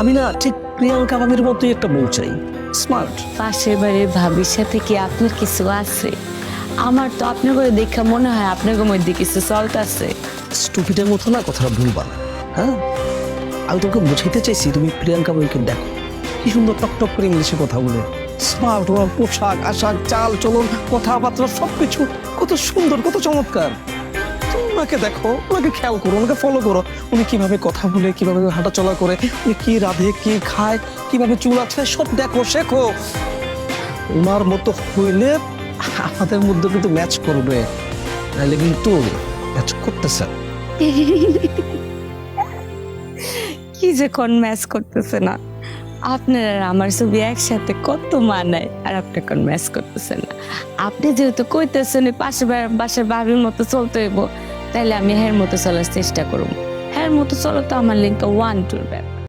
আমি না ঠিক প্রিয়াঙ্কা ভাবির মতোই একটা বউ চাই, স্মার্ট। পাশের বাড়ির ভাবির সাথে কি আপনার কিছু আছে? আমার তো আপনার করে দেখা মনে হয় আপনার মধ্যে কিছু চলতেছে। স্টুপিডের মতো না কথাটা ভুলবা না, হ্যাঁ? আমি তোমাকে বুঝাইতে চাইছি, তুমি প্রিয়াঙ্কা ভাবিকে দেখো কি সুন্দর টক করে ইংলিশে কথা বলে, স্মার্ট, ওর পোশাক আশাক চাল চলন কথাবার্তা সবকিছু কত সুন্দর, কত চমৎকার। তুমি ওনাকে দেখো, ওনাকে খেয়াল করো, ওনাকে ফলো করো, উনি কিভাবে কথা বলে, কিভাবে হাঁটা চলা করে, উনি কি রাধে, কি খায়, কিভাবে চুল আছে, সব দেখো, শেখো। ওনার মতো হইলে আমাদের মধ্যে কিন্তু ম্যাচ করবে, নাহলে কিন্তু ম্যাচ করতেছে। কি যে কোন ম্যাচ করতেছে না, আপনার আর আমার ছবি একসাথে কত মানায়, আর আপনি কোন ম্যাচ করতেছেন না। আপনি যেহেতু কইতেছেন পাশে বাসার ভাবির মতো চলতে হইব, তাইলে আমি হের মতো চলার চেষ্টা করব। হের মতো চলো তো আমার লিঙ্কা 1-2 ব্যাপার।